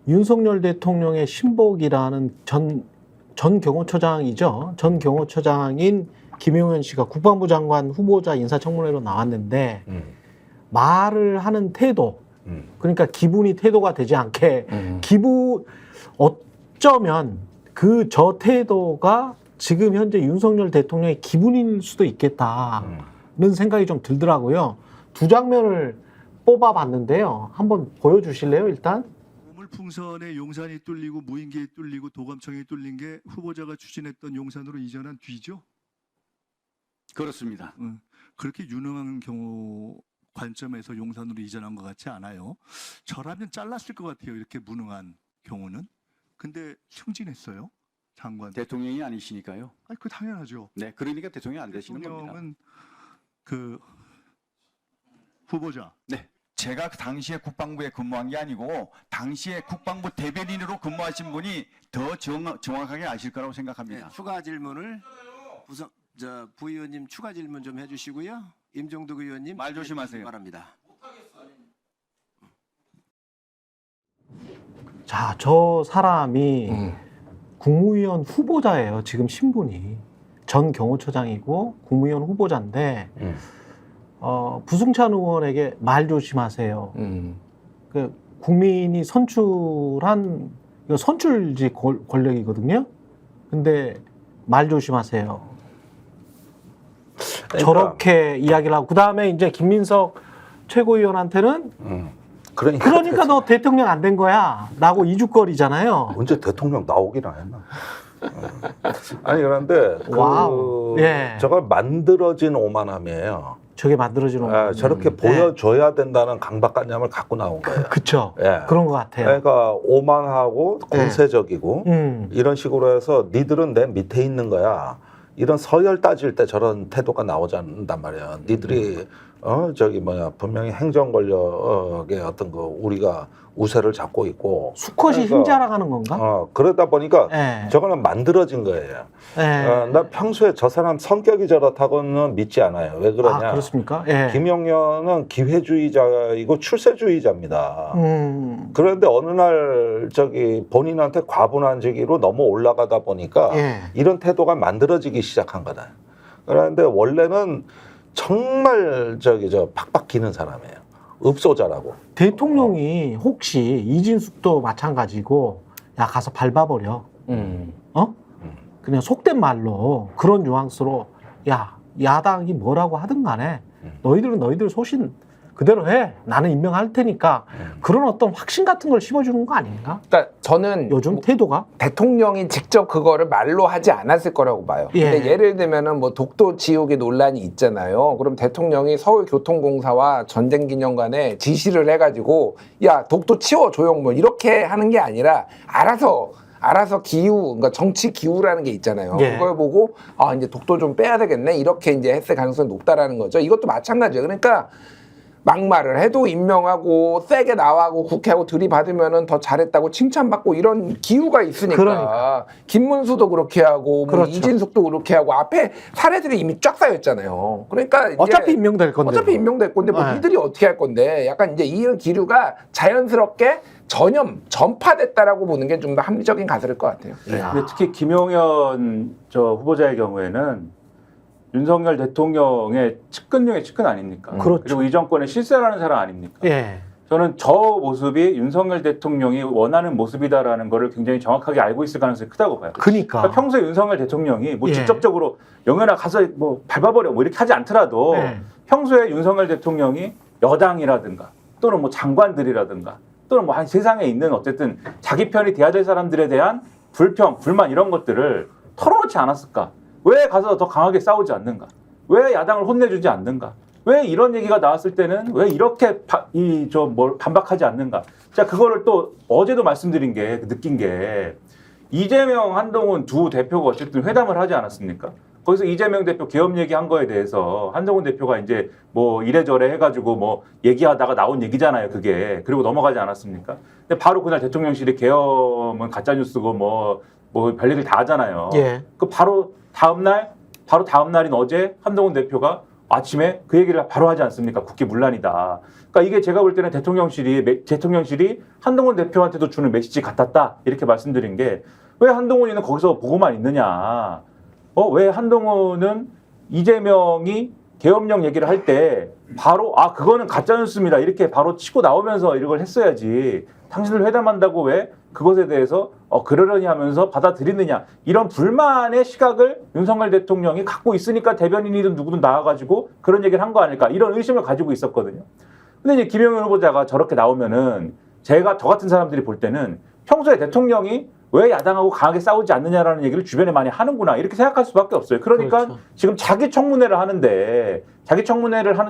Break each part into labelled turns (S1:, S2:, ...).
S1: 윤석열 대통령의 신복이라는 전 경호처장이죠. 전 경호처장인 김용현 씨가 국방부 장관 후보자 인사청문회로 나왔는데 말을 하는 태도, 그러니까 기분이 태도가 되지 않게 어쩌면 그 저 태도가 지금 현재 윤석열 대통령의 기분일 수도 있겠다는 생각이 좀 들더라고요. 두 장면을 뽑아봤는데요. 한번 보여주실래요, 일단?
S2: 풍선에 용산이 뚫리고 무인기에 뚫리고 도감청이 뚫린 게 후보자가 추진했던 용산으로 이전한 뒤죠?
S3: 그렇습니다.
S2: 그렇게 유능한 경우 관점에서 용산으로 이전한 것 같지 않아요. 저라면 잘랐을 것 같아요. 이렇게 무능한 경우는. 근데 승진했어요. 장관.
S3: 대통령이 아니시니까요.
S2: 아니, 그 당연하죠.
S3: 네, 그러니까 대통령이 안 되시는 겁니다.
S2: 대통령은 그 후보자.
S3: 네.
S4: 제가 당시에 국방부에 근무한 게 아니고 당시에 국방부 대변인으로 근무하신 분이 더 정확하게 아실 거라고 생각합니다.
S5: 네, 추가 질문을 부의원님 추가 질문 좀 해주시고요. 임종득 의원님
S4: 말 조심하세요.
S5: 바랍니다.
S1: 자, 저 사람이 국무위원 후보자예요. 지금 신분이 전 경호처장이고 국무위원 후보자인데. 부승찬 의원에게 말 조심하세요. 그 국민이 선출한 이거 선출직 권력이거든요. 근데 말 조심하세요.
S6: 그러니까,
S1: 저렇게 이야기를 하고 그 다음에 이제 김민석 최고위원한테는 그러니까 너 대통령 안 된 거야라고 이죽거리잖아요.
S6: 언제 대통령 나오기나 했나? 아니 그런데
S1: 와우.
S6: 저걸 만들어진 오만함이에요.
S1: 저게 만들어지는
S6: 저렇게 보여줘야 된다는 강박관념을 갖고 나온 거예요.
S1: 그렇죠.
S6: 예.
S1: 그런 것 같아요.
S6: 그러니까 오만하고 공세적이고 이런 식으로 해서 니들은 내 밑에 있는 거야. 이런 서열 따질 때 저런 태도가 나오지 않는단 말이야. 니들이 분명히 행정 권력의 어떤 거 우리가 우세를 잡고 있고
S1: 수컷이 흰 자랑하는 건가?
S6: 그러다 보니까 저거는 만들어진 거예요. 나 평소에 저 사람 성격이 저렇다고는 믿지 않아요. 왜 그러냐?
S1: 그렇습니까?
S6: 김용현은 기회주의자이고 출세주의자입니다. 그런데 어느 날 본인한테 과분한지기로 너무 올라가다 보니까 이런 태도가 만들어지기 시작한 거다. 그런데 원래는 정말 팍팍 기는 사람이에요. 읍소자라고.
S1: 대통령이 혹시 이진숙도 마찬가지고 야 가서 밟아버려. 그냥 속된 말로 그런 뉘앙스로 야 야당이 뭐라고 하든 간에 너희들은 너희들 소신 그대로 해. 나는 임명할 테니까 그런 어떤 확신 같은 걸 심어주는 거 아닌가?
S7: 그러니까 저는
S1: 요즘 태도가
S7: 대통령이 직접 그거를 말로 하지 않았을 거라고 봐요. 근데 예를 들면은 뭐 독도 지옥의 논란이 있잖아요. 그럼 대통령이 서울교통공사와 전쟁기념관에 지시를 해가지고 야 독도 치워 조용 뭐 이렇게 하는 게 아니라 알아서 기후, 그러니까 정치 기후라는 게 있잖아요. 그걸 보고 이제 독도 좀 빼야 되겠네 이렇게 이제 했을 가능성이 높다라는 거죠. 이것도 마찬가지예요. 그러니까. 막말을 해도 임명하고 세게 나와고 국회하고 들이받으면은 더 잘했다고 칭찬받고 이런 기후가 있으니까 김문수도 그렇게 하고 뭐 이진숙도 그렇게 하고 앞에 사례들이 이미 쫙 쌓였잖아요. 그러니까
S1: 어차피 임명될 건데
S7: 뭐 이들이 어떻게 할 건데 약간 이제 이런 기류가 자연스럽게 전파됐다라고 보는 게 좀 더 합리적인 가설일 것 같아요.
S8: 근데 특히 김용현 후보자의 경우에는 윤석열 대통령의 측근 중에 측근 아닙니까? 그리고 이 정권의 실세라는 사람 아닙니까? 저는 저 모습이 윤석열 대통령이 원하는 모습이다라는 거를 굉장히 정확하게 알고 있을 가능성이 크다고 봐요.
S1: 그러니까
S8: 평소에 윤석열 대통령이 뭐 직접적으로 영현아 가서 뭐 밟아버려 뭐 이렇게 하지 않더라도 평소에 윤석열 대통령이 여당이라든가 또는 뭐 장관들이라든가 또는 뭐 한 세상에 있는 어쨌든 자기 편이 돼야 될 사람들에 대한 불평, 불만 이런 것들을 털어놓지 않았을까? 왜 가서 더 강하게 싸우지 않는가? 왜 야당을 혼내주지 않는가? 왜 이런 얘기가 나왔을 때는 왜 이렇게 반박하지 않는가? 자, 그거를 또 어제도 말씀드린 게 느낀 게 이재명, 한동훈 두 대표가 어쨌든 회담을 하지 않았습니까? 거기서 이재명 대표 계엄 얘기한 거에 대해서 한동훈 대표가 이제 뭐 이래저래 해가지고 뭐 얘기하다가 나온 얘기잖아요, 그게. 그리고 넘어가지 않았습니까? 근데 바로 그날 대통령실이 계엄은 가짜뉴스고 뭐 별얘기를 다 하잖아요. 그 바로 다음 날인 어제 한동훈 대표가 아침에 그 얘기를 바로 하지 않습니까? 국회 문란이다. 그러니까 이게 제가 볼 때는 대통령실이 한동훈 대표한테도 주는 메시지 같았다. 이렇게 말씀드린 게 왜 한동훈이는 거기서 보고만 있느냐. 왜 한동훈은 이재명이 계엄령 얘기를 할 때 바로 그거는 가짜뉴스입니다. 이렇게 바로 치고 나오면서 이걸 했어야지. 당신들 회담한다고 왜 그것에 대해서 그러려니 하면서 받아들이느냐. 이런 불만의 시각을 윤석열 대통령이 갖고 있으니까 대변인이든 누구든 나와가지고 그런 얘기를 한 거 아닐까. 이런 의심을 가지고 있었거든요. 근데 이제 김영현 후보자가 저렇게 나오면은 저 같은 사람들이 볼 때는 평소에 대통령이 왜 야당하고 강하게 싸우지 않느냐라는 얘기를 주변에 많이 하는구나 이렇게 생각할 수밖에 없어요. 그러니까
S1: 그렇죠.
S8: 지금 자기 청문회를 하는데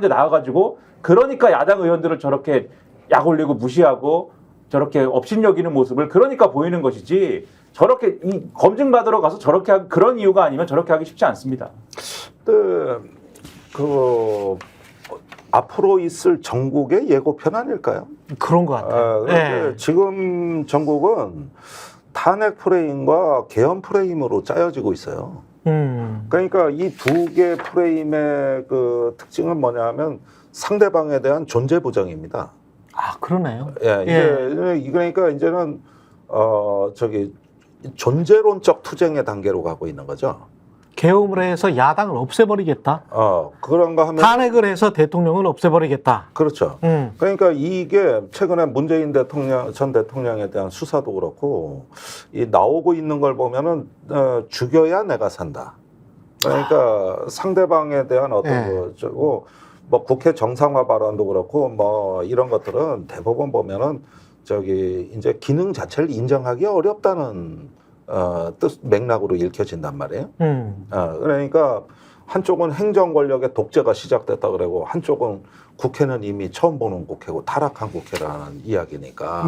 S8: 나와가지고 그러니까 야당 의원들을 저렇게 약 올리고 무시하고 저렇게 업신여기는 모습을 그러니까 보이는 것이지 저렇게 검증 받으러 가서 저렇게 그런 이유가 아니면 저렇게 하기 쉽지 않습니다.
S6: 앞으로 있을 전국의 예고편 아닐까요?
S1: 그런 것 같아요.
S6: 그런데 지금 전국은 탄핵 프레임과 개헌 프레임으로 짜여지고 있어요. 그러니까 이 두 개 프레임의 그 특징은 뭐냐면 상대방에 대한 존재 부정입니다.
S1: 그러네요.
S6: 그러니까 이제는 존재론적 투쟁의 단계로 가고 있는 거죠.
S1: 계엄을 해서 야당을 없애버리겠다.
S6: 그런가 하면
S1: 탄핵을 해서 대통령을 없애버리겠다.
S6: 그렇죠. 그러니까 이게 최근에 문재인 전 대통령에 대한 수사도 그렇고 나오고 있는 걸 보면은 죽여야 내가 산다. 그러니까 상대방에 대한 어떤 거고 뭐 국회 정상화 발언도 그렇고 뭐 이런 것들은 대부분 보면은 이제 기능 자체를 인정하기 어렵다는 뜻 맥락으로 읽혀진단 말이에요. 그러니까 한쪽은 행정 권력의 독재가 시작됐다 그러고 한쪽은 국회는 이미 처음 보는 국회고 타락한 국회라는 이야기니까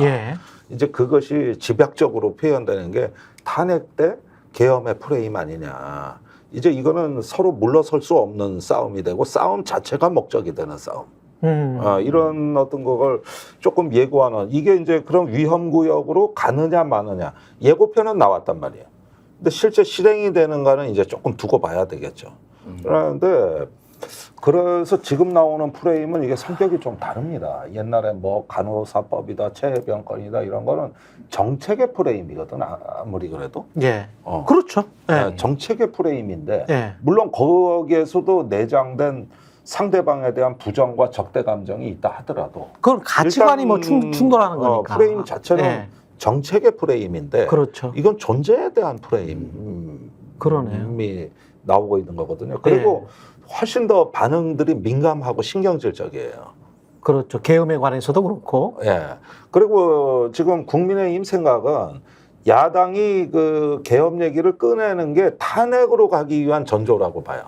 S6: 이제 그것이 집약적으로 표현되는 게 탄핵 때 계엄의 프레임 아니냐. 이제 이거는 서로 물러설 수 없는 싸움이 되고 싸움 자체가 목적이 되는 싸움. 이런 어떤 걸 조금 예고하는 이게 이제 그런 위험구역으로 가느냐 마느냐 예고편은 나왔단 말이에요. 근데 실제 실행이 되는가는 이제 조금 두고 봐야 되겠죠. 그런데 그래서 지금 나오는 프레임은 이게 성격이 좀 다릅니다. 옛날에 뭐 간호사법이다, 체해병권이다 이런 거는 정책의 프레임이거든 아무리 그래도.
S1: 그렇죠.
S6: 정책의 프레임인데 물론 거기에서도 내장된 상대방에 대한 부정과 적대 감정이 있다 하더라도
S1: 그건 가치관이 뭐 충돌하는 거니까.
S6: 프레임 자체는 정책의 프레임인데
S1: 그렇죠.
S6: 이건 존재에 대한 프레임이 나오고 있는 거거든요. 그리고 훨씬 더 반응들이 민감하고 신경질적이에요.
S1: 그렇죠. 계엄에 관해서도 그렇고.
S6: 그리고 지금 국민의힘 생각은 야당이 그 계엄 얘기를 꺼내는 게 탄핵으로 가기 위한 전조라고 봐요.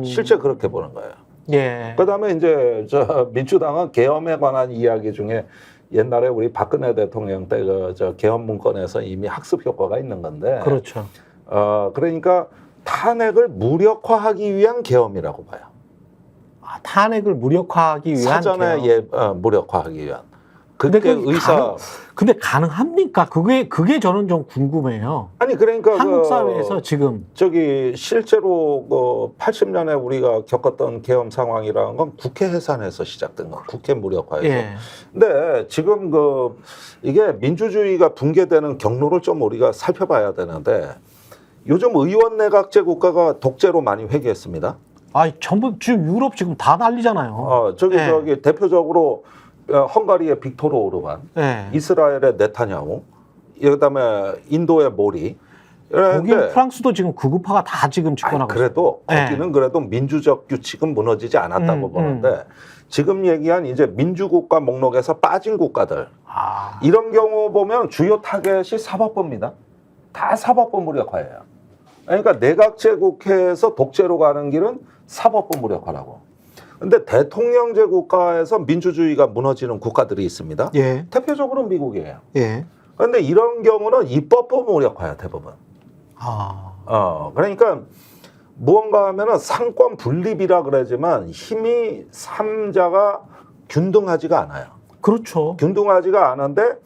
S6: 실제 그렇게 보는 거예요. 그다음에 이제 민주당은 계엄에 관한 이야기 중에 옛날에 우리 박근혜 대통령 때 계엄 문건에서 이미 학습 효과가 있는 건데.
S1: 그렇죠.
S6: 그러니까 탄핵을 무력화하기 위한 계엄이라고 봐요.
S1: 탄핵을 무력화하기 위한
S6: 사전에 무력화하기 위한. 그때
S1: 근데 가능합니까? 그게 저는 좀 궁금해요.
S6: 아니 그러니까
S1: 한국 사회에서 지금
S6: 실제로 80년에 우리가 겪었던 계엄 상황이라는 건 국회 해산에서 시작된 거, 국회 무력화에서. 근데 지금 이게 민주주의가 붕괴되는 경로를 좀 우리가 살펴봐야 되는데 요즘 의원 내각제 국가가 독재로 많이 회귀했습니다.
S1: 전부 지금 유럽 지금 다 난리잖아요.
S6: 대표적으로 헝가리의 빅토르 오르반, 이스라엘의 네타냐후, 그다음에 인도의 모리.
S1: 독일, 프랑스도 지금 극우파가 다 지금 집권하고
S6: 그래도 거기는 그래도 민주적 규칙은 무너지지 않았다고 보는데 지금 얘기한 이제 민주국가 목록에서 빠진 국가들 이런 경우 보면 주요 타겟이 사법부입니다. 다 사법부 무력화예요. 그러니까 내각제 국회에서 독재로 가는 길은 사법부 무력화라고. 근데 대통령제 국가에서 민주주의가 무너지는 국가들이 있습니다. 대표적으로 미국이에요. 그런데 이런 경우는 입법부 무력화야 대부분. 그러니까 무언가 하면은 상권 분립이라 그러지만 힘이 3자가 균등하지가 않아요.
S1: 그렇죠.
S6: 균등하지가 않은데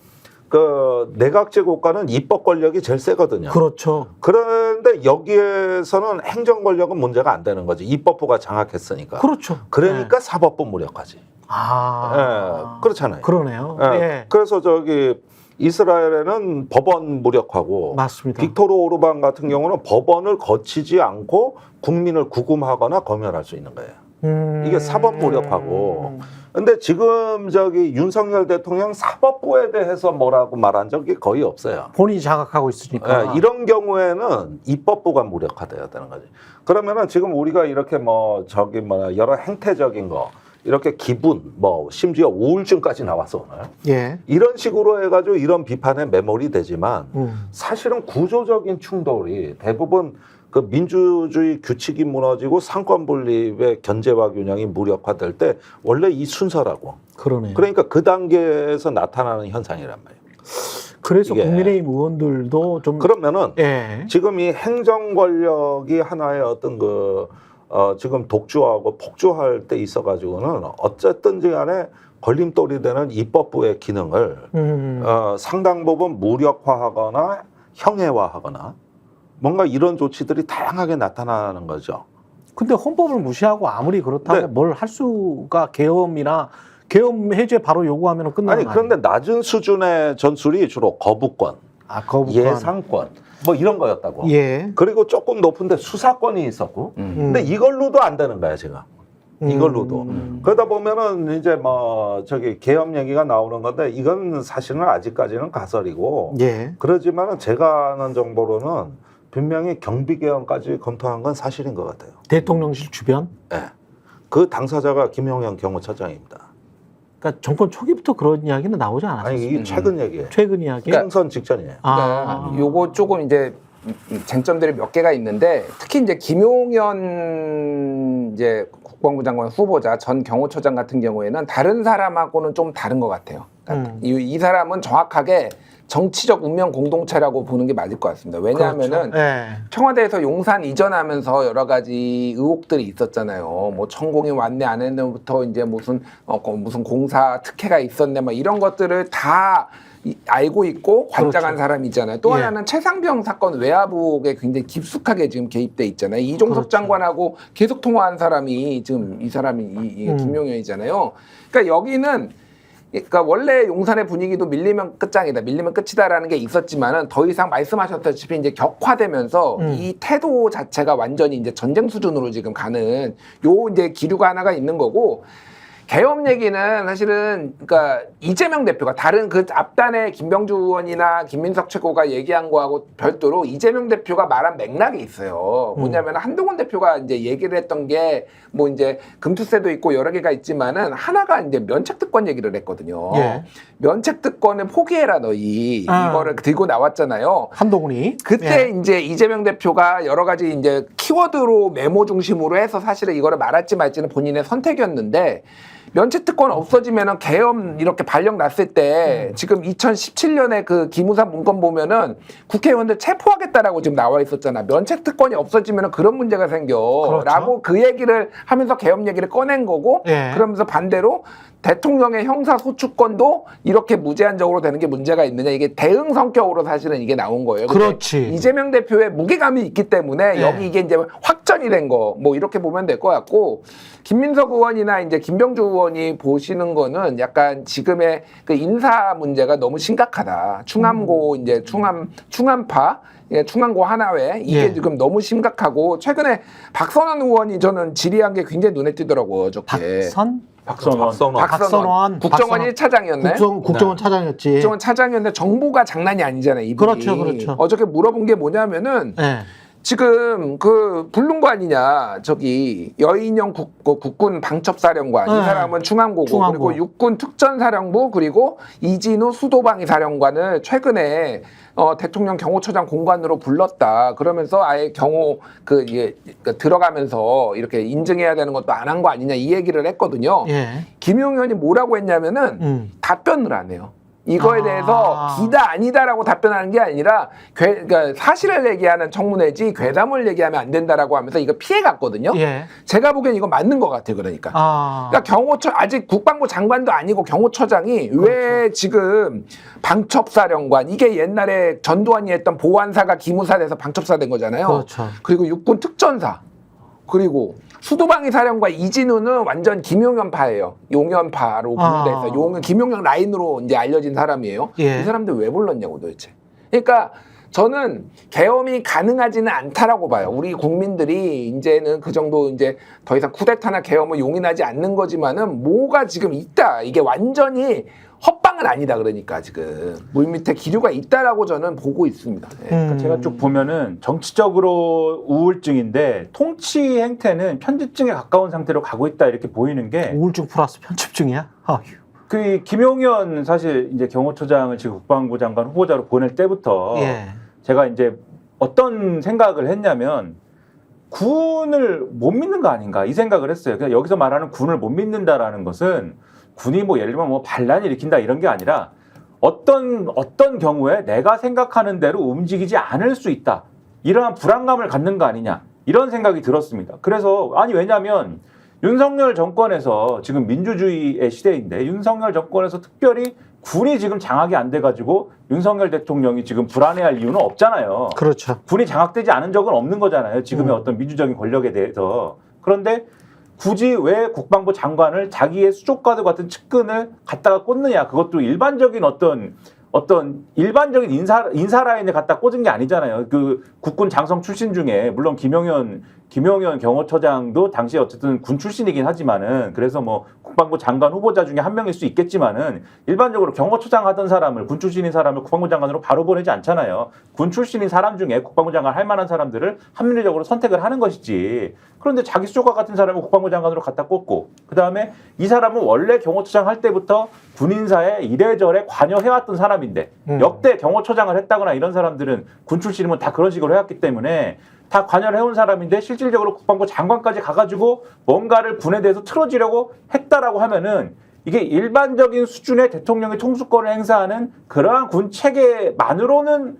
S6: 그 내각제 국가는 입법 권력이 제일 세거든요.
S1: 그렇죠.
S6: 그런데 여기에서는 행정 권력은 문제가 안 되는 거지. 입법부가 장악했으니까.
S1: 그렇죠.
S6: 그러니까 사법부 무력화지.
S1: 아,
S6: 그렇잖아요.
S1: 그러네요.
S6: 예.
S1: 예.
S6: 그래서 저기 이스라엘에는 법원 무력화고
S1: 맞습니다.
S6: 빅토르 오르반 같은 경우는 법원을 거치지 않고 국민을 구금하거나 검열할 수 있는 거예요. 이게 사법 무력화고. 근데 지금 저기 윤석열 대통령 사법부에 대해서 뭐라고 말한 적이 거의 없어요.
S1: 본인이 장악하고 있으니까.
S6: 예, 이런 경우에는 입법부가 무력화돼야 되는 거지. 그러면은 지금 우리가 이렇게 뭐 저기 뭐 여러 행태적인 거 이렇게 기분 뭐 심지어 우울증까지 나왔어 오늘.
S1: 예.
S6: 이런 식으로 해가지고 이런 비판에 매몰이 되지만 사실은 구조적인 충돌이 대부분 그 민주주의 규칙이 무너지고 상권 분립의 견제와 균형이 무력화될 때 원래 이 순서라고.
S1: 그러네요.
S6: 그러니까 그 단계에서 나타나는 현상이란 말이에요.
S1: 그래서
S6: 이게.
S1: 국민의힘 의원들도 좀
S6: 그러면은
S1: 예.
S6: 지금 이 행정 권력이 하나의 어떤 그 지금 독주하고 폭주할 때 있어가지고는 어쨌든지 간에 걸림돌이 되는 입법부의 기능을 상당 부분 무력화하거나 형해화하거나 뭔가 이런 조치들이 다양하게 나타나는 거죠.
S1: 근데 헌법을 무시하고 아무리 그렇다고
S6: 네.
S1: 뭘 할 수가 계엄 해제 바로 요구하면 끝나는
S6: 아니
S1: 거
S6: 그런데
S1: 아니에요?
S6: 낮은 수준의 전술이 주로 거부권,
S1: 거부권.
S6: 예상권 뭐 이런 거였다고.
S1: 예.
S6: 그리고 조금 높은데 수사권이 있었고. 근데 이걸로도 안 되는 거야 지금. 이걸로도. 그러다 보면은 이제 뭐 저기 계엄 얘기가 나오는 건데 이건 사실은 아직까지는 가설이고.
S1: 예.
S6: 그러지만은 제가 아는 정보로는 분명히 경비 개헌까지 검토한 건 사실인 것 같아요.
S1: 대통령실 주변.
S6: 네. 그 당사자가 김용현 경호처장입니다.
S1: 그러니까 정권 초기부터 그런 이야기는 나오지 않았어요.
S6: 아니 이게 최근 얘기예요.
S1: 최근 이야기.
S6: 총선 직전이에요.
S7: 그러니까 요거 조금 이제 쟁점들이 몇 개가 있는데 특히 이제 김용현 이제 국방부 장관 후보자 전 경호처장 같은 경우에는 다른 사람하고는 좀 다른 것 같아요. 그러니까 이 사람은 정확하게 정치적 운명 공동체라고 보는 게 맞을 것 같습니다. 왜냐하면은
S1: 그렇죠. 예.
S7: 청와대에서 용산 이전하면서 여러 가지 의혹들이 있었잖아요. 뭐 천공이 왔네 안 했네부터 이제 무슨 공사 특혜가 있었네 막 이런 것들을 다 알고 있고 관장한
S1: 그렇죠.
S7: 사람이잖아요. 또
S1: 예.
S7: 하나는 최상병 사건 외화부에 굉장히 깊숙하게 지금 개입돼 있잖아요. 이종석
S1: 그렇죠.
S7: 장관하고 계속 통화한 사람이 지금 이 사람이 김용현이잖아요. 그러니까 여기는 그러니까 원래 용산의 분위기도 밀리면 끝장이다, 밀리면 끝이다라는 게 있었지만은 더 이상 말씀하셨다시피 이제 격화되면서 이 태도 자체가 완전히 이제 전쟁 수준으로 지금 가는 요 이제 기류가 하나가 있는 거고. 계엄 얘기는 사실은 그러니까 이재명 대표가 다른 그 앞단의 김병주 의원이나 김민석 최고가 얘기한 거하고 별도로 이재명 대표가 말한 맥락이 있어요. 뭐냐면 한동훈 대표가 이제 얘기를 했던 게 뭐 이제 금투세도 있고 여러 개가 있지만은 하나가 이제 면책특권 얘기를 했거든요.
S1: 예.
S7: 면책특권을 포기해라 너희 이거를 들고 나왔잖아요.
S1: 한동훈이
S7: 그때
S1: 예.
S7: 이제 이재명 대표가 여러 가지 이제 키워드로 메모 중심으로 해서 사실은 이거를 말할지 말지는 본인의 선택이었는데 면책특권 없어지면은 계엄 이렇게 발령 났을 때 지금 2017년에 그 기무사 문건 보면은 국회의원들 체포하겠다라고 지금 나와 있었잖아. 면책특권이 없어지면은 그런 문제가 생겨라고
S1: 그렇죠.
S7: 그 얘기를 하면서 계엄 얘기를 꺼낸 거고
S1: 예.
S7: 그러면서 반대로 대통령의 형사소추권도 이렇게 무제한적으로 되는 게 문제가 있느냐 이게 대응 성격으로 사실은 이게 나온 거예요. 근데
S1: 그렇지.
S7: 이재명 대표의 무게감이 있기 때문에
S1: 예.
S7: 여기 이게 이제 확전이 된 거 뭐 이렇게 보면 될 것 같고 김민석 의원이나 이제 김병주 의원이 보시는 거는 약간 지금의 그 인사 문제가 너무 심각하다. 충암고 이제 충암파 충암고 하나회 이게
S1: 예.
S7: 지금 너무 심각하고 최근에 박선원 의원이 저는 질의한 게 굉장히 눈에 띄더라고요. 저게.
S1: 박선원
S7: 국정원 1차장이었나요?
S1: 국정원 차장이었지.
S7: 국정원 차장이었는데 정보가 장난이 아니잖아요. 이분이.
S1: 그렇죠, 그렇죠.
S7: 어저께 물어본 게 뭐냐면은
S1: 예.
S7: 지금 그 부른 거 아니냐. 저기 여인영 국군 방첩사령관 이
S1: 네.
S7: 사람은 충암고고
S1: 충암고.
S7: 그리고 육군 특전사령부 그리고 이진우 수도방위 사령관을 최근에 대통령 경호처장 공관으로 불렀다. 그러면서 아예 경호 들어가면서 이렇게 인증해야 되는 것도 안 한 거 아니냐 이 얘기를 했거든요.
S1: 예.
S7: 김용현이 뭐라고 했냐면은 답변을 안 해요. 이거에 대해서 기다 아니다라고 답변하는 게 아니라 그러니까 사실을 얘기하는 청문회지 괴담을 얘기하면 안 된다라고 하면서 이거 피해갔거든요.
S1: 예.
S7: 제가 보기엔 이거 맞는 것 같아요. 그러니까. 그러니까 경호처 아직 국방부 장관도 아니고 경호처장이 왜 지금 방첩사령관 이게 옛날에 전두환이 했던 보안사가 기무사 돼서 방첩사 된 거잖아요.
S1: 그렇죠.
S7: 그리고 육군 특전사 그리고 수도방위 사령관 이진우는 완전 김용현파예요. 용현파로 분류돼서 김용현 라인으로 이제 알려진 사람이에요.
S1: 예.
S7: 이 사람들 왜 불렀냐고 도대체. 그러니까 저는 계엄이 가능하지는 않다라고 봐요. 우리 국민들이 이제는 그 정도 이제 더 이상 쿠데타나 계엄을 용인하지 않는 거지만은 뭐가 지금 있다. 이게 완전히 헛방은 아니다. 그러니까 지금 물밑에 기류가 있다라고 저는 보고 있습니다. 네.
S8: 그러니까 제가 쭉 보면은 정치적으로 우울증인데 통치 행태는 편집증에 가까운 상태로 가고 있다 이렇게 보이는 게
S1: 우울증 플러스 편집증이야? 아휴.
S8: 그 김용현 사실 이제 경호처장을 지금 국방부 장관 후보자로 보낼 때부터
S1: 예.
S8: 제가 이제 어떤 생각을 했냐면 군을 못 믿는 거 아닌가 이 생각을 했어요. 그냥 여기서 말하는 군을 못 믿는다라는 것은 군이 뭐 예를 들면 뭐 반란을 일으킨다 이런 게 아니라 어떤 경우에 내가 생각하는 대로 움직이지 않을 수 있다. 이러한 불안감을 갖는 거 아니냐. 이런 생각이 들었습니다. 그래서 아니 왜냐하면 윤석열 정권에서 지금 민주주의의 시대인데 윤석열 정권에서 특별히 군이 지금 장악이 안 돼가지고 윤석열 대통령이 지금 불안해할 이유는 없잖아요.
S1: 그렇죠.
S8: 군이 장악되지 않은 적은 없는 거잖아요. 지금의 어떤 민주적인 권력에 대해서. 그런데 굳이 왜 국방부 장관을 자기의 수족과도 같은 측근을 갖다가 꽂느냐. 그것도 일반적인 어떤 일반적인 인사 라인에 갖다 꽂은 게 아니잖아요. 그 국군 장성 출신 중에 물론 김용현 경호처장도 당시에 어쨌든 군 출신이긴 하지만은 그래서 뭐 국방부 장관 후보자 중에 한 명일 수 있겠지만은 일반적으로 경호처장 하던 사람을 군 출신인 사람을 국방부 장관으로 바로 보내지 않잖아요. 군 출신인 사람 중에 국방부 장관 할 만한 사람들을 합리적으로 선택을 하는 것이지. 그런데 자기 수족과 같은 사람을 국방부 장관으로 갖다 꽂고 그다음에 이 사람은 원래 경호처장 할 때부터 군인사에 이래저래 관여해왔던 사람인데 역대 경호처장을 했다거나 이런 사람들은 군 출신이면 다 그런 식으로 해왔기 때문에 다 관여를 해온 사람인데 실질적으로 국방부 장관까지 가가지고 뭔가를 군에 대해서 틀어지려고 했다라고 하면은 이게 일반적인 수준의 대통령이 통수권을 행사하는 그러한 군 체계만으로는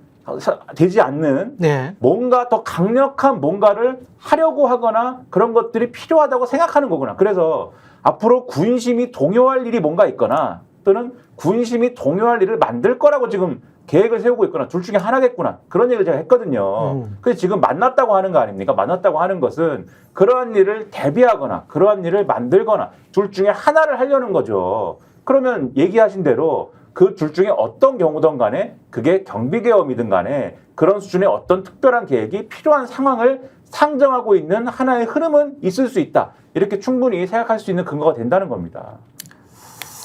S8: 되지 않는
S1: 네.
S8: 뭔가 더 강력한 뭔가를 하려고 하거나 그런 것들이 필요하다고 생각하는 거구나. 그래서 앞으로 군심이 동요할 일이 뭔가 있거나 또는 군심이 동요할 일을 만들 거라고 지금 계획을 세우고 있거나 둘 중에 하나겠구나. 그런 얘기를 제가 했거든요. 그래서 지금 만났다고 하는 거 아닙니까? 만났다고 하는 것은 그러한 일을 대비하거나 그러한 일을 만들거나 둘 중에 하나를 하려는 거죠. 그러면 얘기하신 대로 그 둘 중에 어떤 경우든 간에 그게 경비계엄이든 간에 그런 수준의 어떤 특별한 계획이 필요한 상황을 상정하고 있는 하나의 흐름은 있을 수 있다. 이렇게 충분히 생각할 수 있는 근거가 된다는 겁니다.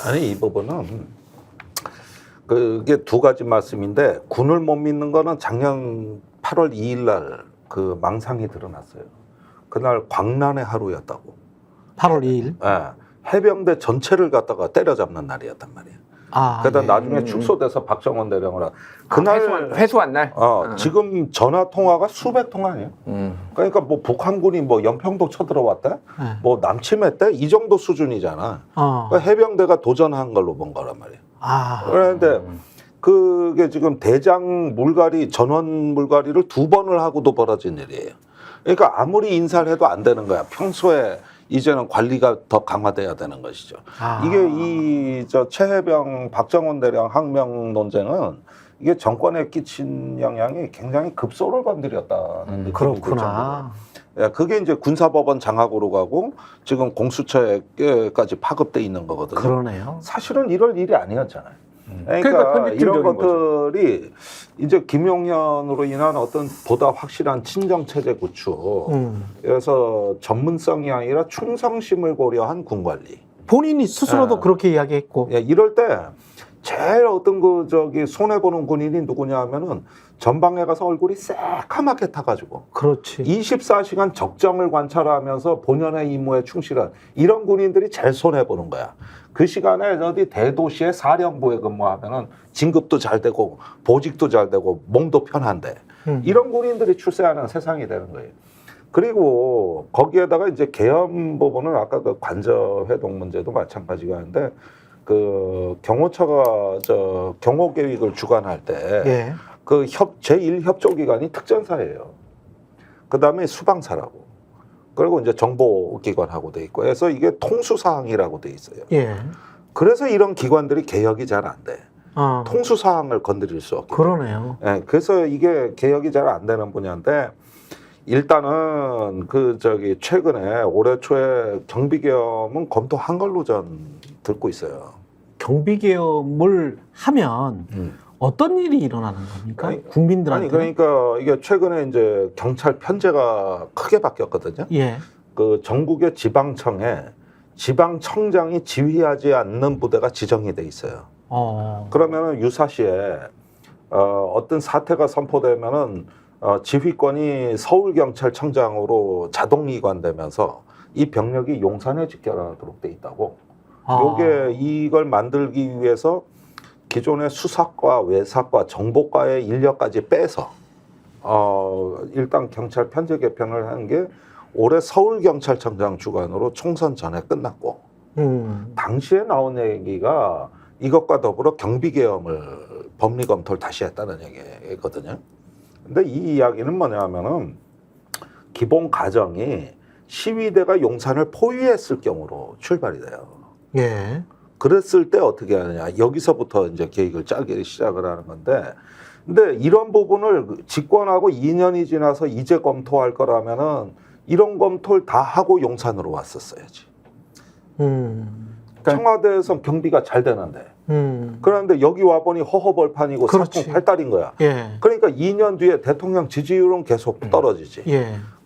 S6: 아니 이 부분은 그게 두 가지 말씀인데 군을 못 믿는 거는 작년 8월 2일 날 그 망상이 드러났어요. 그날 광란의 하루였다고.
S1: 8월 2일.
S6: 예, 해병대 전체를 갖다가 때려잡는 날이었단 말이에요. 그러다 나중에 축소돼서 박정원 대령을 그날
S7: 회수한 날.
S6: 지금 전화 통화가 수백 통 아니에요. 그러니까 뭐 북한군이 뭐 영평도 쳐들어왔대, 뭐 남침했대 이 정도 수준이잖아. 그러니까 해병대가 도전한 걸로 본 거란 말이에요. 그런데 그게 지금 대장 물갈이 전원 물갈이를 2번을 하고도 벌어진 일이에요. 그러니까 아무리 인사를 해도 안 되는 거야. 평소에 이제는 관리가 더 강화돼야 되는 것이죠. 이게 이 최해병 박정원 대령 항명 논쟁은 이게 정권에 끼친 영향이 굉장히 급소를 건드렸다는 느낌이
S1: 그렇구나.
S6: 예, 그게 이제 군사법원 장악으로 가고 지금 공수처에까지 파급돼 있는 거거든요.
S1: 그러네요.
S6: 사실은 이럴 일이 아니었잖아요. 그러니까 이런 것들이 이제 김용현으로 인한 어떤 보다 확실한 친정 체제 구축, 그래서 전문성이 아니라 충성심을 고려한 군 관리.
S1: 본인이 스스로도 그렇게 이야기했고.
S6: 예, 이럴 때 제일 어떤 손해 보는 군인이 누구냐 하면은 전방에 가서 얼굴이 새까맣게 타가지고.
S1: 그렇지.
S6: 24시간 적정을 관찰하면서 본연의 임무에 충실한 이런 군인들이 제일 손해 보는 거야. 그 시간에 어디 대도시의 사령부에 근무하면은 진급도 잘 되고 보직도 잘 되고 몸도 편한데 이런 군인들이 출세하는 세상이 되는 거예요. 그리고 거기에다가 이제 계엄 부분은 아까 그 관저 회동 문제도 마찬가지가 하는데 그 경호처가 경호 계획을 주관할 때 그 제1협조기관이 특전사예요. 그 다음에 수방사라고. 그리고 이제 정보기관하고 돼 있고 해서 이게 통수사항이라고 돼 있어요. 그래서 이런 기관들이 개혁이 잘 안 돼. 통수사항을 건드릴 수 없게.
S1: 그러네요.
S6: 예, 그래서 이게 개혁이 잘 안 되는 분야인데 일단은 최근에 올해 초에 경비계엄은 검토한 걸로 전 듣고 있어요.
S1: 경비계엄을 하면 어떤 일이 일어나는 겁니까? 국민들한테.
S6: 그러니까 이게 최근에 이제 경찰 편제가 크게 바뀌었거든요. 그 전국의 지방청에 지방청장이 지휘하지 않는 부대가 지정이 돼 있어요. 그러면은 유사시에 어떤 사태가 선포되면은 지휘권이 서울경찰청장으로 자동 이관되면서 이 병력이 용산에 집결하도록 돼 있다고. 요게 이걸 만들기 위해서 기존의 수사과, 외사과, 정보과의 인력까지 빼서 일단 경찰 편제 개편을 한 게 올해 서울경찰청장 주관으로 총선 전에 끝났고 당시에 나온 얘기가 이것과 더불어 경비계엄을 법리 검토를 다시 했다는 얘기거든요. 근데 이 이야기는 뭐냐면은 기본 가정이 시위대가 용산을 포위했을 경우로 출발이 돼요. 그랬을 때 어떻게 하느냐. 여기서부터 이제 계획을 짜기 시작을 하는 건데, 근데 이런 부분을 집권하고 2년이 지나서 이제 검토할 거라면은 이런 검토를 다 하고 용산으로 왔었어야지. 청와대에선 경비가 잘 되는데. 그런데 여기 와보니 허허벌판이고 사통팔달인 거야. 그러니까 2년 뒤에 대통령 지지율은 계속 떨어지지.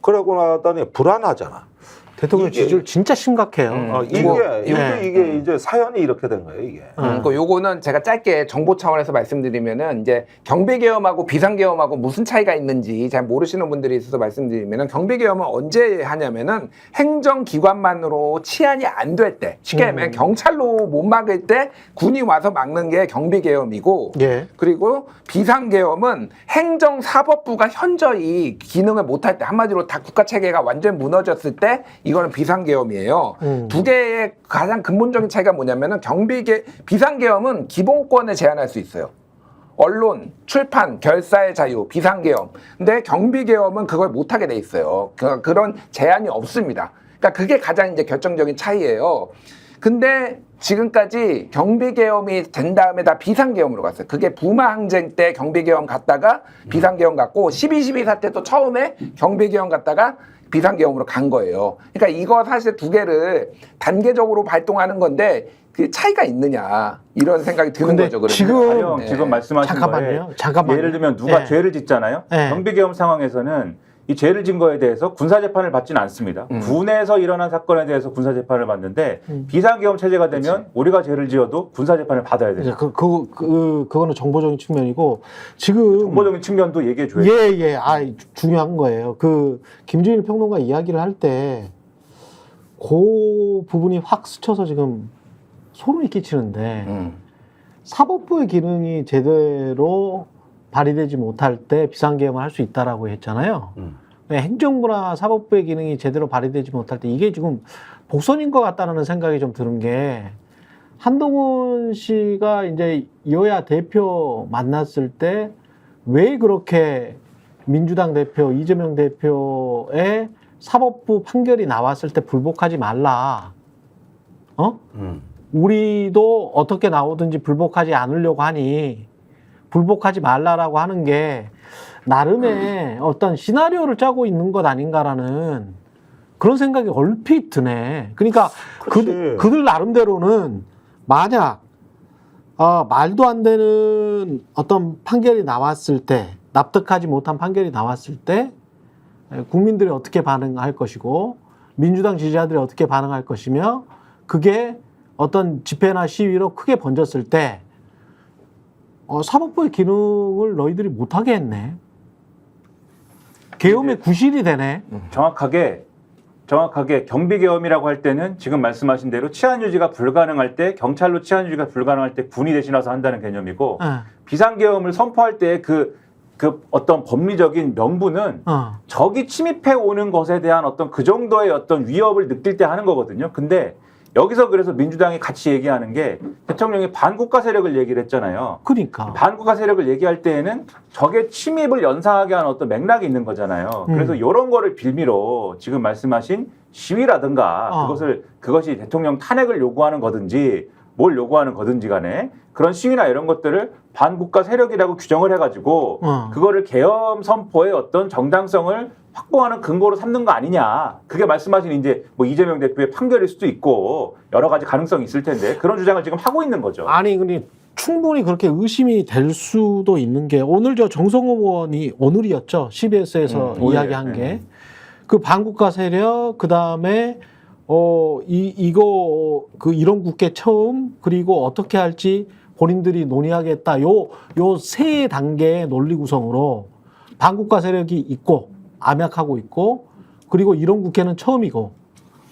S6: 그러고 나더니 불안하잖아.
S1: 대통령 지지율 진짜 심각해요.
S6: 이게 이제 사연이 이렇게 된 거예요, 이게.
S7: 요거는 제가 짧게 정보 차원에서 말씀드리면은 이제 경비계엄하고 비상계엄하고 무슨 차이가 있는지 잘 모르시는 분들이 있어서 말씀드리면은 경비계엄은 언제 하냐면은 행정기관만으로 치안이 안 될 때, 쉽게 하면 경찰로 못 막을 때 군이 와서 막는 게 경비계엄이고, 그리고 비상계엄은 행정사법부가 현저히 기능을 못할 때, 한마디로 다 국가체계가 완전 무너졌을 때 이거는 비상계엄이에요. 두 개의 가장 근본적인 차이가 뭐냐면은 비상계엄은 기본권을 제한할 수 있어요. 언론, 출판, 결사의 자유, 비상계엄. 근데 경비계엄은 그걸 못하게 돼 있어요. 그런 제한이 없습니다. 그러니까 그게 가장 이제 결정적인 차이예요. 근데 지금까지 경비계엄이 된 다음에 다 비상계엄으로 갔어요. 그게 부마항쟁 때 경비계엄 갔다가 비상계엄 갔고 12.12 사태 또 처음에 경비계엄 갔다가 비상계엄으로 간 거예요. 그러니까 이거 사실 두 개를 단계적으로 발동하는 건데 그 차이가 있느냐 이런 생각이 드는 거죠. 그러면.
S8: 지금 말씀하신 거에 예를 들면 누가 죄를 짓잖아요. 경비계엄 상황에서는 이 죄를 진 거에 대해서 군사재판을 받지는 않습니다. 군에서 일어난 사건에 대해서 군사재판을 받는데 비상계엄 체제가 되면 우리가 죄를 지어도 군사재판을 받아야 돼요.
S1: 그거는 정보적인 측면이고 지금
S8: 정보적인 측면도 얘기해 줘야죠.
S1: 중요한 거예요. 그 김준일 평론가 이야기를 할 때 그 부분이 확 스쳐서 지금 소름이 끼치는데 사법부의 기능이 제대로 발휘되지 못할 때 비상계엄을 할 수 있다라고 했잖아요. 행정부나 사법부의 기능이 제대로 발휘되지 못할 때 이게 지금 복선인 것 같다는 생각이 좀 드는 게 한동훈 씨가 이제 여야 대표 만났을 때 왜 그렇게 민주당 대표, 이재명 대표의 사법부 판결이 나왔을 때 불복하지 말라. 우리도 어떻게 나오든지 불복하지 않으려고 하니 불복하지 말라라고 하는 게 나름의 어떤 시나리오를 짜고 있는 것 아닌가라는 그런 생각이 얼핏 드네. 그러니까 그들 나름대로는 만약 말도 안 되는 어떤 판결이 나왔을 때, 납득하지 못한 판결이 나왔을 때 국민들이 어떻게 반응할 것이고 민주당 지지자들이 어떻게 반응할 것이며 그게 어떤 집회나 시위로 크게 번졌을 때 사법부의 기능을 너희들이 못하게 했네. 계엄의 구실이 되네.
S8: 정확하게 경비계엄이라고 할 때는 지금 말씀하신 대로 치안 유지가 불가능할 때 경찰로 치안 유지가 불가능할 때 군이 대신해서 한다는 개념이고 비상계엄을 선포할 때 그 어떤 법리적인 명분은 적이 침입해 오는 것에 대한 어떤 그 정도의 어떤 위협을 느낄 때 하는 거거든요. 근데 여기서 그래서 민주당이 같이 얘기하는 게 대통령이 반국가 세력을 얘기를 했잖아요.
S1: 그러니까.
S8: 반국가 세력을 얘기할 때에는 적의 침입을 연상하게 하는 어떤 맥락이 있는 거잖아요. 그래서 이런 거를 빌미로 지금 말씀하신 시위라든가 그것이 대통령 탄핵을 요구하는 거든지 뭘 요구하는 거든지 간에 그런 시위나 이런 것들을 반국가 세력이라고 규정을 해가지고 그거를 계엄 선포의 어떤 정당성을 확보하는 근거로 삼는 거 아니냐. 그게 말씀하신 이제 뭐 이재명 대표의 판결일 수도 있고 여러 가지 가능성이 있을 텐데 그런 주장을 지금 하고 있는 거죠.
S1: 아니 근데 충분히 그렇게 의심이 될 수도 있는 게 오늘 저 정성호 의원이 오늘이었죠. CBS에서 이야기한 게 그 반국가 세력 그다음에 이거 그 이런 국회 처음 그리고 어떻게 할지 본인들이 논의하겠다. 요 세 단계의 논리 구성으로 반국가 세력이 있고 암약하고 있고 그리고 이런 국회는 처음이고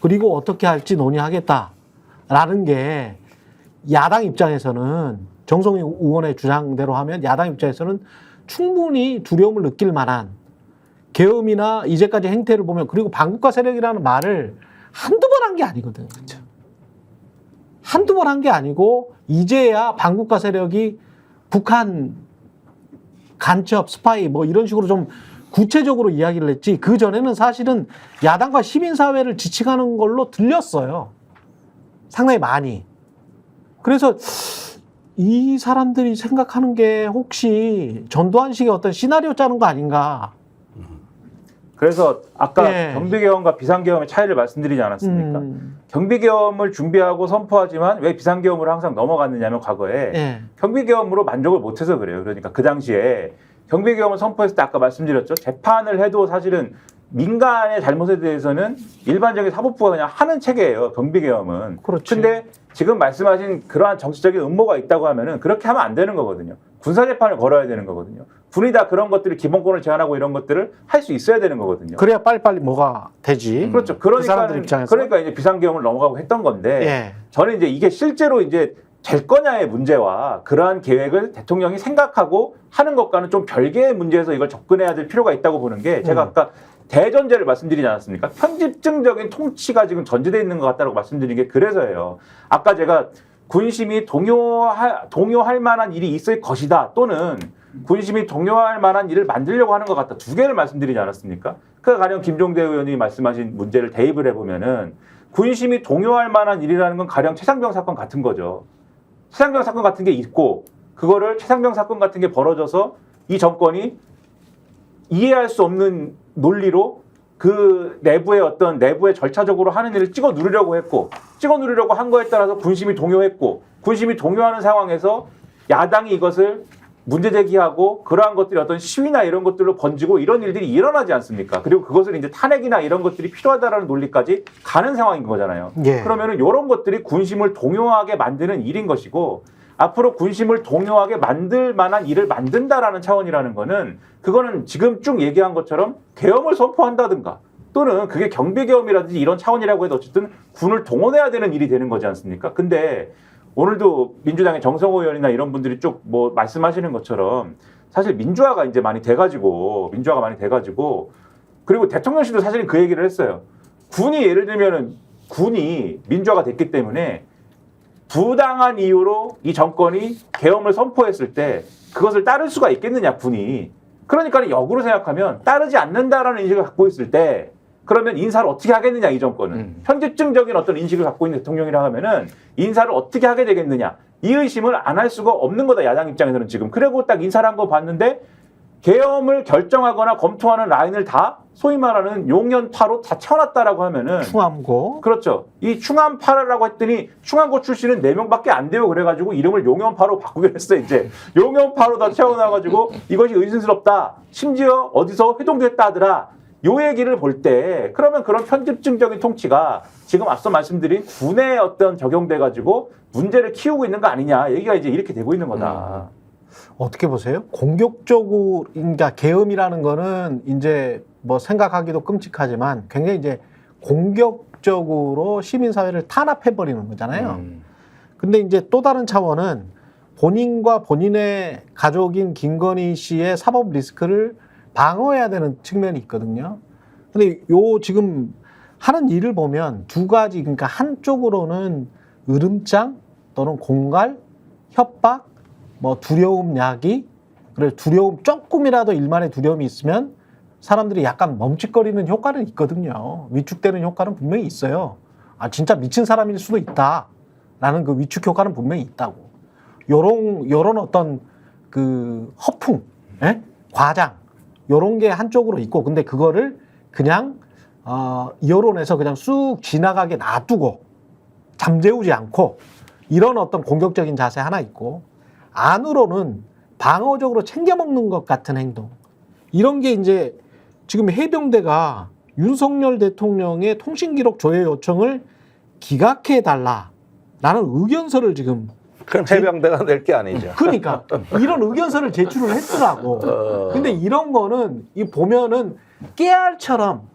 S1: 그리고 어떻게 할지 논의하겠다라는 게 야당 입장에서는 정성호 의원의 주장대로 하면 야당 입장에서는 충분히 두려움을 느낄 만한 계엄이나 이제까지 행태를 보면 그리고 반국가 세력이라는 말을 한두 번 한 게 아니거든. 그렇죠. 한두 번 한 게 아니고 이제야 반국가 세력이 북한 간첩, 스파이 뭐 이런 식으로 좀 구체적으로 이야기를 했지 그 전에는 사실은 야당과 시민사회를 지칭하는 걸로 들렸어요. 상당히 많이. 그래서 이 사람들이 생각하는 게 혹시 전두환식의 어떤 시나리오 짜는 거 아닌가.
S8: 그래서 아까 경비계엄과 비상계엄의 차이를 말씀드리지 않았습니까? 경비계엄을 준비하고 선포하지만 왜 비상계엄으로 항상 넘어갔느냐면 과거에 경비계엄으로 만족을 못해서 그래요. 그러니까 그 당시에 경비계엄을 선포했을 때 아까 말씀드렸죠. 재판을 해도 사실은 민간의 잘못에 대해서는 일반적인 사법부가 그냥 하는 체계예요. 경비계엄은.
S1: 그렇지.
S8: 근데 지금 말씀하신 그러한 정치적인 음모가 있다고 하면은 그렇게 하면 안 되는 거거든요. 군사재판을 걸어야 되는 거거든요. 군이 다 그런 것들을 기본권을 제한하고 이런 것들을 할 수 있어야 되는 거거든요.
S1: 그래야 빨리빨리 뭐가 되지.
S8: 그렇죠.
S1: 그 사람들 입장에서.
S8: 그러니까 이제 비상계엄을 넘어가고 했던 건데 저는 이제 이게 실제로 이제 될 거냐의 문제와 그러한 계획을 대통령이 생각하고 하는 것과는 좀 별개의 문제에서 이걸 접근해야 될 필요가 있다고 보는 게 제가 아까 대전제를 말씀드리지 않았습니까? 편집증적인 통치가 지금 전제되어 있는 것 같다고 말씀드린 게 그래서예요. 아까 제가 군심이 동요할 만한 일이 있을 것이다 또는 군심이 동요할 만한 일을 만들려고 하는 것 같다. 두 개를 말씀드리지 않았습니까? 그 가령 김종대 의원이 말씀하신 문제를 대입을 해보면은 군심이 동요할 만한 일이라는 건 가령 최상병 사건 같은 거죠. 최상병 사건 같은 게 있고 그거를 최상병 사건 같은 게 벌어져서 이 정권이 이해할 수 없는 논리로 그 내부의 절차적으로 하는 일을 찍어 누르려고 했고 찍어 누르려고 한 거에 따라서 군심이 동요했고 군심이 동요하는 상황에서 야당이 이것을 문제 제기하고 그러한 것들이 어떤 시위나 이런 것들로 번지고 이런 일들이 일어나지 않습니까? 그리고 그것을 이제 탄핵이나 이런 것들이 필요하다라는 논리까지 가는 상황인 거잖아요. 그러면은 이런 것들이 군심을 동요하게 만드는 일인 것이고 앞으로 군심을 동요하게 만들 만한 일을 만든다라는 차원이라는 거는 그거는 지금 쭉 얘기한 것처럼 계엄을 선포한다든가 또는 그게 경비계엄이라든지 이런 차원이라고 해도 어쨌든 군을 동원해야 되는 일이 되는 거지 않습니까? 근데 오늘도 민주당의 정성호 의원이나 이런 분들이 쭉 뭐 말씀하시는 것처럼 사실 민주화가 많이 돼가지고 그리고 대통령실도 사실은 그 얘기를 했어요. 군이 예를 들면은 군이 민주화가 됐기 때문에 부당한 이유로 이 정권이 계엄을 선포했을 때 그것을 따를 수가 있겠느냐 군이. 그러니까 역으로 생각하면 따르지 않는다라는 인식을 갖고 있을 때 그러면 인사를 어떻게 하겠느냐 이 정권은. 편집증적인 어떤 인식을 갖고 있는 대통령이라 하면은 인사를 어떻게 하게 되겠느냐. 이 의심을 안 할 수가 없는 거다 야당 입장에서는 지금. 그리고 딱 인사를 한 거 봤는데 계엄을 결정하거나 검토하는 라인을 다 소위 말하는 용연파로 다 채워놨다라고 하면은
S1: 충암고.
S8: 그렇죠. 이 충암파라고 했더니 충암고 출신은 4명밖에 안 돼요. 그래가지고 이름을 용연파로 바꾸기로 했어요. 이제 용연파로 다 채워놔가지고 이것이 의심스럽다. 심지어 어디서 회동도 했다 하더라. 요 얘기를 볼 때 그러면 그런 편집증적인 통치가 지금 앞서 말씀드린 군에 어떤 적용돼가지고 문제를 키우고 있는 거 아니냐. 얘기가 이제 이렇게 되고 있는 거다.
S1: 어떻게 보세요? 공격적으로, 그러니까 계엄이라는 거는 이제 뭐 생각하기도 끔찍하지만 굉장히 이제 공격적으로 시민사회를 탄압해버리는 거잖아요. 근데 이제 또 다른 차원은 본인과 본인의 가족인 김건희 씨의 사법 리스크를 방어해야 되는 측면이 있거든요. 근데 요 지금 하는 일을 보면 두 가지, 그러니까 한쪽으로는 으름장 또는 공갈, 협박, 뭐 두려움 야기, 그래 두려움 조금이라도 일만의 두려움이 있으면 사람들이 약간 멈칫거리는 효과는 있거든요. 위축되는 효과는 분명히 있어요. 아 진짜 미친 사람일 수도 있다라는 그 위축 효과는 분명히 있다고. 요런 어떤 그 허풍, 예? 과장 요런 게 한쪽으로 있고, 근데 그거를 그냥 여론에서 그냥 쑥 지나가게 놔두고 잠재우지 않고 이런 어떤 공격적인 자세 하나 있고, 안으로는 방어적으로 챙겨먹는 것 같은 행동, 이런 게 이제 지금 해병대가 윤석열 대통령의 통신기록 조회 요청을 기각해달라라는 의견서를 지금
S6: 그럼 해병대가 낼 게 아니죠.
S1: 그러니까 이런 의견서를 제출을 했더라고. 근데 이런 거는 이 보면은 깨알처럼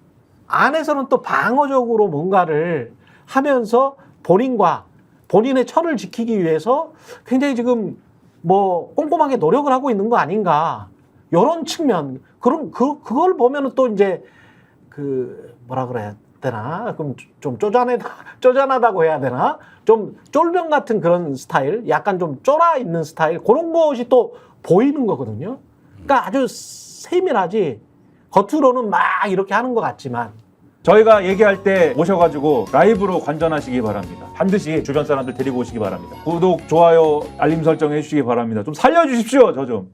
S1: 안에서는 또 방어적으로 뭔가를 하면서 본인과 본인의 철을 지키기 위해서 굉장히 지금 뭐 꼼꼼하게 노력을 하고 있는 거 아닌가, 이런 측면. 그럼 그걸 보면은 또 이제 그 뭐라 그래야 되나, 그럼 좀 쪼잔하다고 해야 되나, 좀 쫄병 같은 그런 스타일, 약간 좀 쫄아 있는 스타일, 그런 것이 또 보이는 거거든요. 그러니까 아주 세밀하지, 겉으로는 막 이렇게 하는 것 같지만.
S8: 저희가 얘기할 때 오셔가지고 라이브로 관전하시기 바랍니다. 반드시 주변 사람들 데리고 오시기 바랍니다. 구독, 좋아요, 알림 설정 해주시기 바랍니다. 좀 살려주십시오, 저 좀.